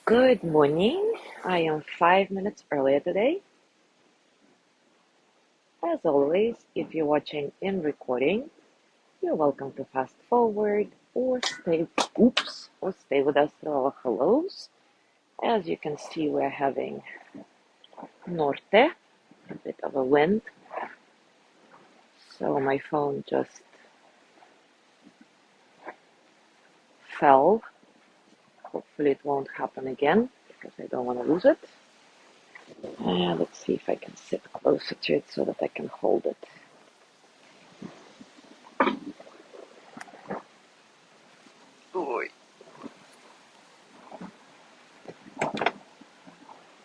Good morning. I am 5 minutes earlier today. As always, if you're watching in recording, you're welcome to fast forward or stay with us through our hellos. As you can see, we're having norte, a bit of a wind. So my phone just fell. Hopefully it won't happen again because I don't want to lose it. And let's see if I can sit closer to it so that I can hold it.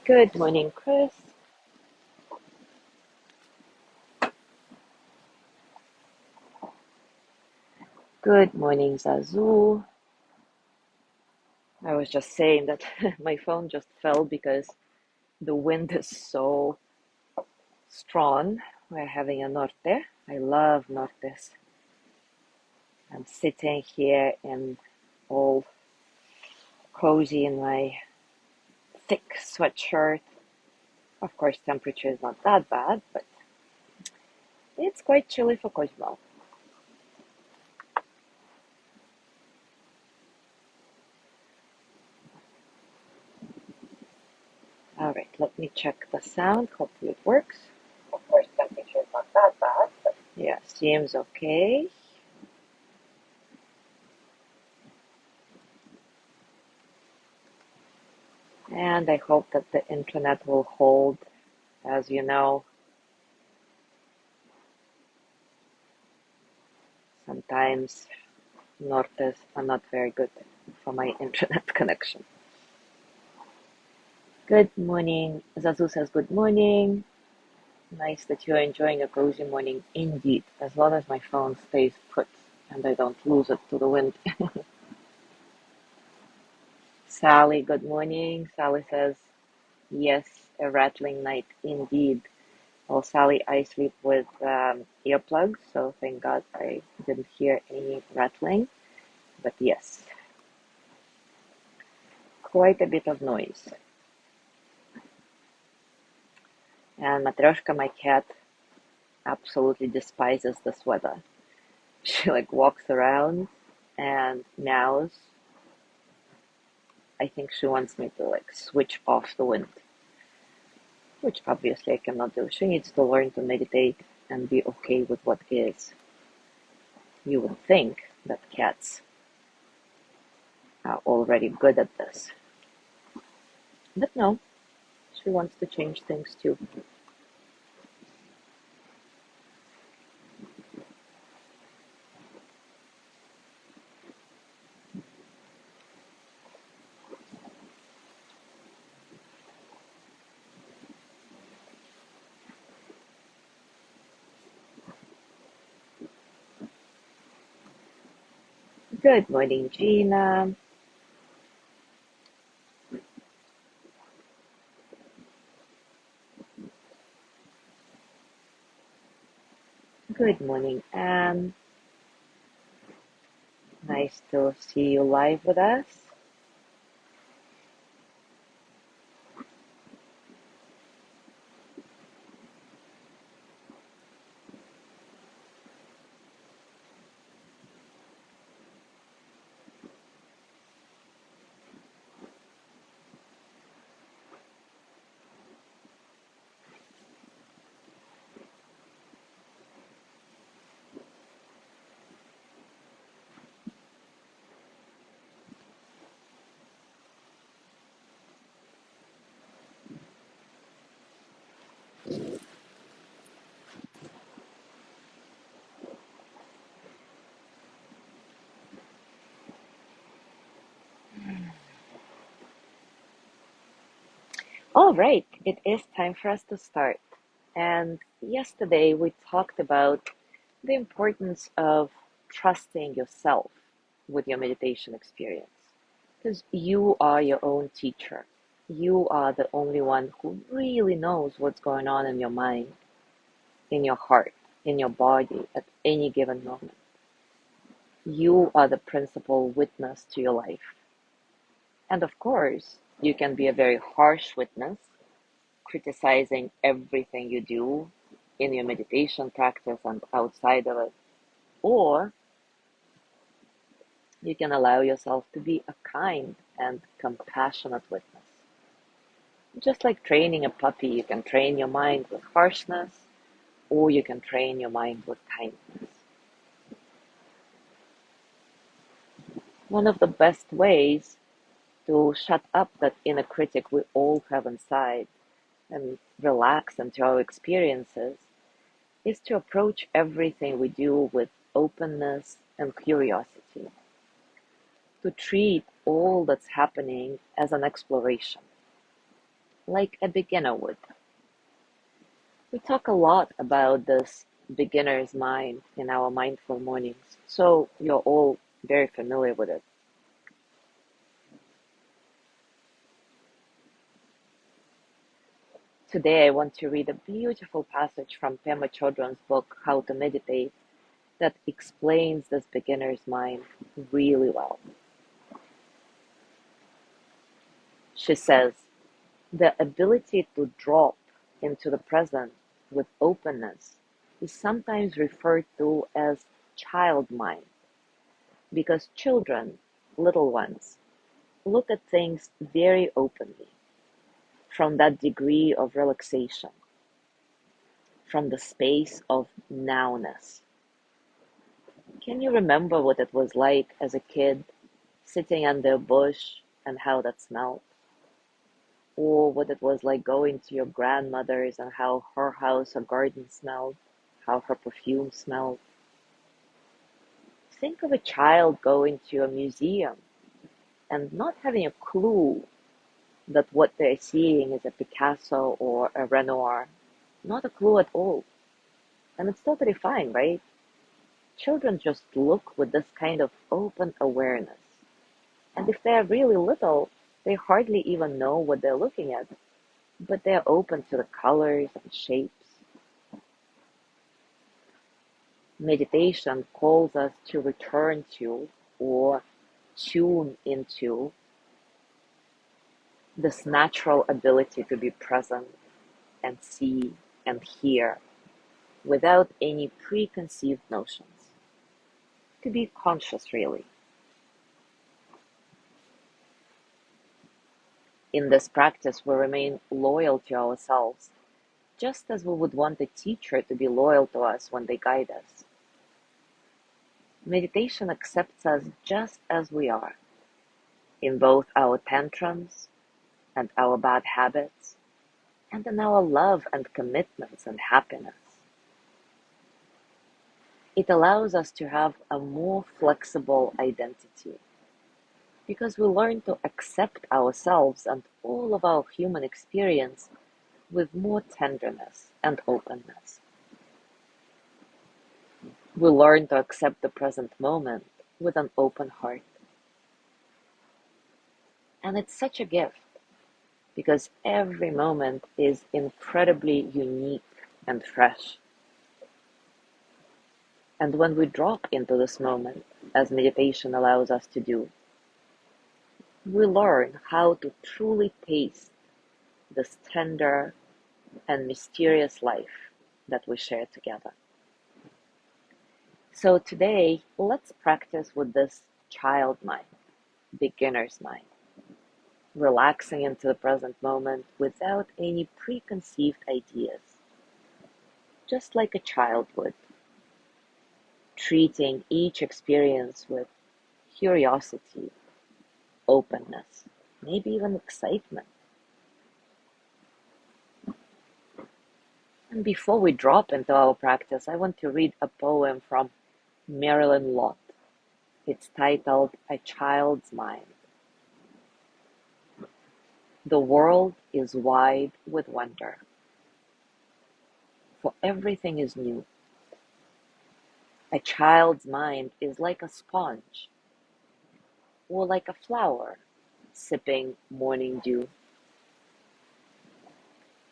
Good morning, Chris. Good morning, Zazu. I was just saying that my phone just fell because the wind is so strong. We're having a norte. I love nortes. I'm sitting here in all cozy in my thick sweatshirt. Of course, temperature is not that bad, but it's quite chilly for Cosmo. All right, let me check the sound. Hopefully it works. Of course, temperature is not that bad, but yeah, seems okay. And I hope that the internet will hold. As you know, sometimes nortes are not very good for my internet connection. Good morning. Zazu says good morning. Nice that you're enjoying a cozy morning indeed, as long as my phone stays put and I don't lose it to the wind. Sally, good morning. Sally says, yes, a rattling night indeed. Well, Sally, I sleep with earplugs, so thank God I didn't hear any rattling. But yes, quite a bit of noise. And Matryoshka, my cat, absolutely despises this weather. She like walks around and meows. I think she wants me to like switch off the wind, which obviously I cannot do. She needs to learn to meditate and be okay with what is. You would think that cats are already good at this. But no, she wants to change things too. Good morning, Gina. Good morning, Anne. Nice to see you live with us. All right, it is time for us to start. And yesterday we talked about the importance of trusting yourself with your meditation experience. Because you are your own teacher. You are the only one who really knows what's going on in your mind, in your heart, in your body at any given moment. You are the principal witness to your life. And of course, You can be a very harsh witness, criticizing everything you do in your meditation practice and outside of it. Or you can allow yourself to be a kind and compassionate witness. Just like training a puppy, you can train your mind with harshness, or you can train your mind with kindness. One of the best ways to shut up that inner critic we all have inside and relax into our experiences is to approach everything we do with openness and curiosity, to treat all that's happening as an exploration, like a beginner would. We talk a lot about this beginner's mind in our mindful mornings, so you're all very familiar with it. Today, I want to read a beautiful passage from Pema Chodron's book, How to Meditate, that explains this beginner's mind really well. She says, the ability to drop into the present with openness is sometimes referred to as child mind because children, little ones, look at things very openly from that degree of relaxation, from the space of nowness. Can you remember what it was like as a kid sitting under a bush and how that smelled? Or what it was like going to your grandmother's and how her house or garden smelled, how her perfume smelled? Think of a child going to a museum and not having a clue that what they're seeing is a Picasso or a Renoir. Not a clue at all. And it's totally fine, right? Children just look with this kind of open awareness. And if they're really little, they hardly even know what they're looking at, but they're open to the colors and shapes. Meditation calls us to return to or tune into this natural ability to be present and see and hear without any preconceived notions. To be conscious, really. In this practice, we remain loyal to ourselves, just as we would want a teacher to be loyal to us when they guide us. Meditation accepts us just as we are, in both our tantrums and our bad habits, and in our love and commitments and happiness. It allows us to have a more flexible identity because we learn to accept ourselves and all of our human experience with more tenderness and openness. We learn to accept the present moment with an open heart. And it's such a gift because every moment is incredibly unique and fresh. And when we drop into this moment, as meditation allows us to do, we learn how to truly taste this tender and mysterious life that we share together. So today, let's practice with this child mind, beginner's mind, relaxing into the present moment without any preconceived ideas, just like a child would, treating each experience with curiosity, openness, maybe even excitement. And before we drop into our practice, I want to read a poem from Marilyn Lott. It's titled A Child's Mind. The world is wide with wonder, for everything is new. A child's mind is like a sponge, or like a flower sipping morning dew.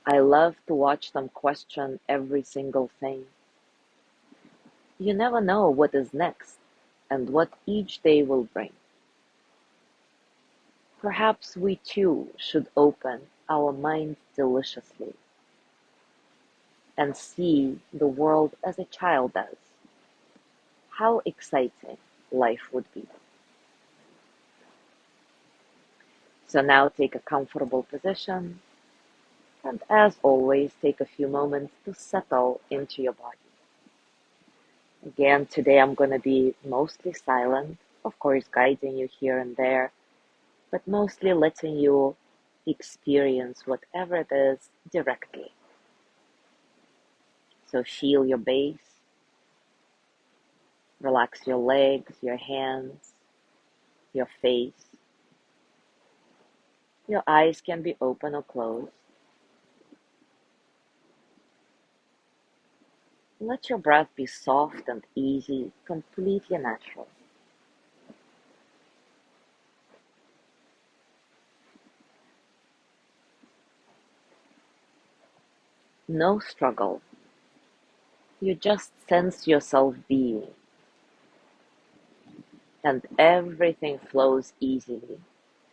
I love to watch them question every single thing. You never know what is next and what each day will bring. Perhaps we too should open our minds deliciously and see the world as a child does. How exciting life would be. So now take a comfortable position, and as always, take a few moments to settle into your body. Again, today I'm going to be mostly silent, of course, guiding you here and there, but mostly letting you experience whatever it is directly. So feel your base, relax your legs, your hands, your face. Your eyes can be open or closed. Let your breath be soft and easy, completely natural. No struggle. You just sense yourself being, and everything flows easily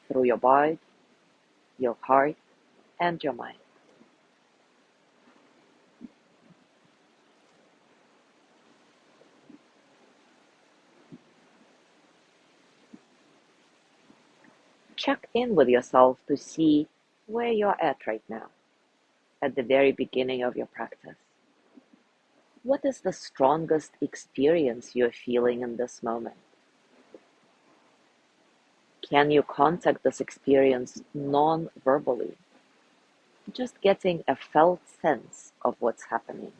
through your body, your heart, and your mind. Check in with yourself to see where you're at right now, at the very beginning of your practice. What is the strongest experience you're feeling in this moment? Can you contact this experience non-verbally? Just getting a felt sense of what's happening.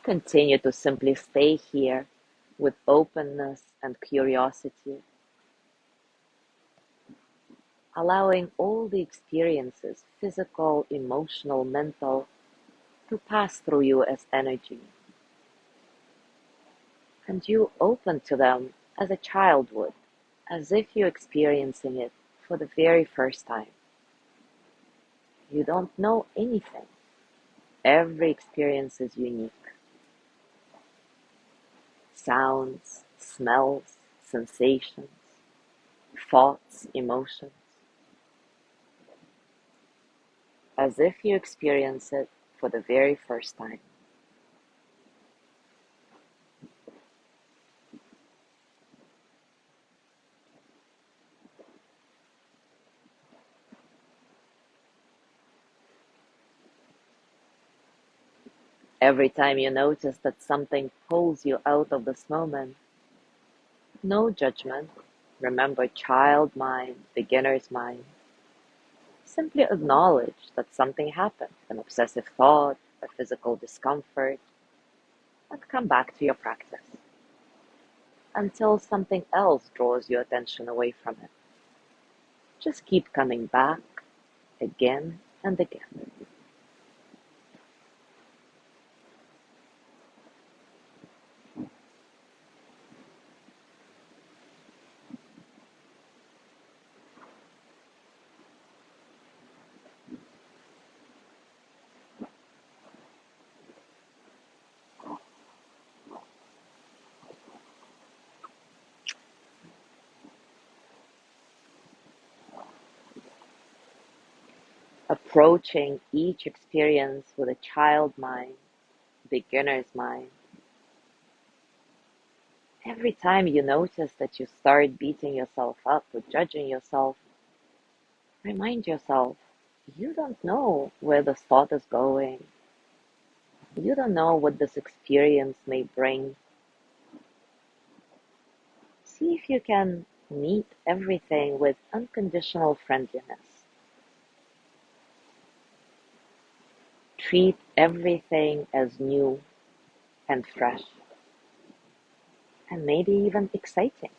Continue to simply stay here with openness and curiosity, allowing all the experiences, physical, emotional, mental, to pass through you as energy. And you open to them as a child would, as if you're experiencing it for the very first time. You don't know anything. Every experience is unique. Sounds, smells, sensations, thoughts, emotions, as if you experience it for the very first time. Every time you notice that something pulls you out of this moment, no judgment. Remember, child mind, beginner's mind. Simply acknowledge that something happened, an obsessive thought, a physical discomfort, and come back to your practice until something else draws your attention away from it. Just keep coming back again and again. Approaching each experience with a child mind, beginner's mind. Every time you notice that you start beating yourself up or judging yourself, remind yourself you don't know where this thought is going. You don't know what this experience may bring. See if you can meet everything with unconditional friendliness. Treat everything as new and fresh, and maybe even exciting.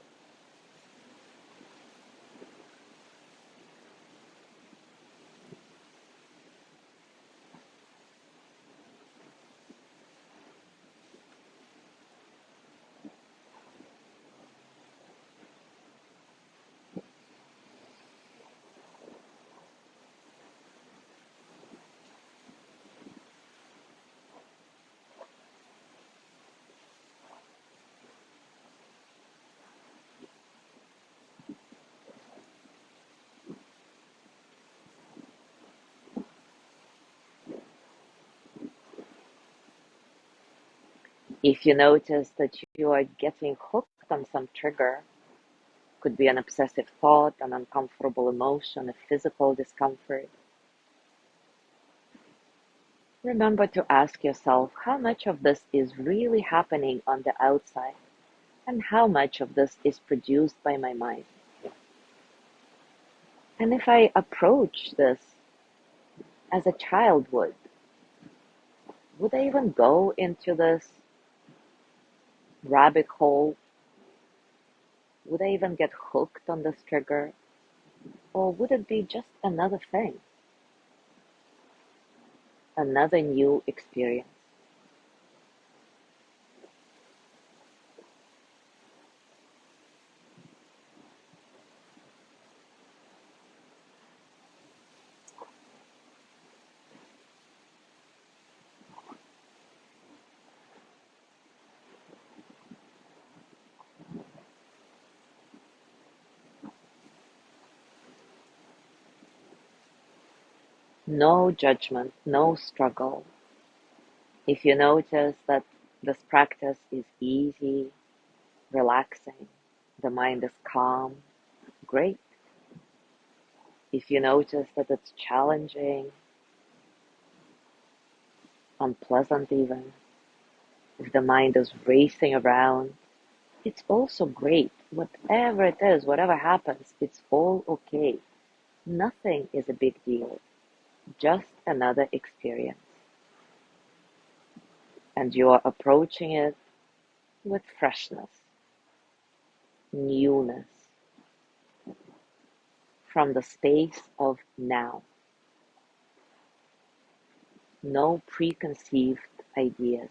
If you notice that you are getting hooked on some trigger, could be an obsessive thought, an uncomfortable emotion, a physical discomfort, remember to ask yourself how much of this is really happening on the outside and how much of this is produced by my mind. And if I approach this as a child would I even go into this rabbit hole? Would I even get hooked on this trigger? Or would it be just another thing, another new experience? No judgment, no struggle. If you notice that this practice is easy, relaxing, the mind is calm, great. If you notice that it's challenging, unpleasant even, if the mind is racing around, it's also great. Whatever it is, whatever happens, it's all okay. Nothing is a big deal, just another experience. And you are approaching it with freshness, newness, from the space of now. No preconceived ideas.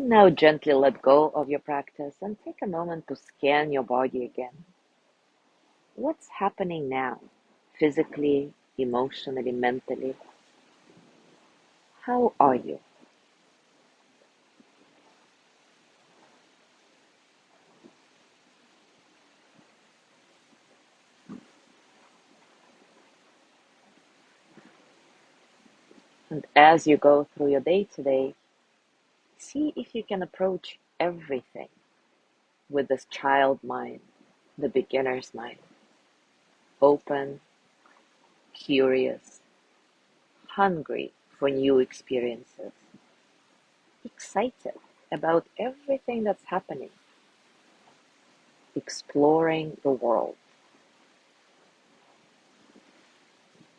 Now gently let go of your practice and take a moment to scan your body again. What's happening now? Physically, emotionally, mentally? How are you? And as you go through your day today, see if you can approach everything with this child mind, the beginner's mind. Open, curious, hungry for new experiences, excited about everything that's happening, exploring the world,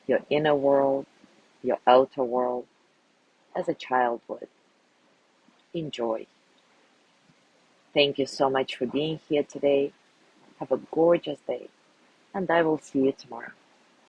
your inner world, your outer world, as a child would. Enjoy. Thank you so much for being here today. Have a gorgeous day, and I will see you tomorrow.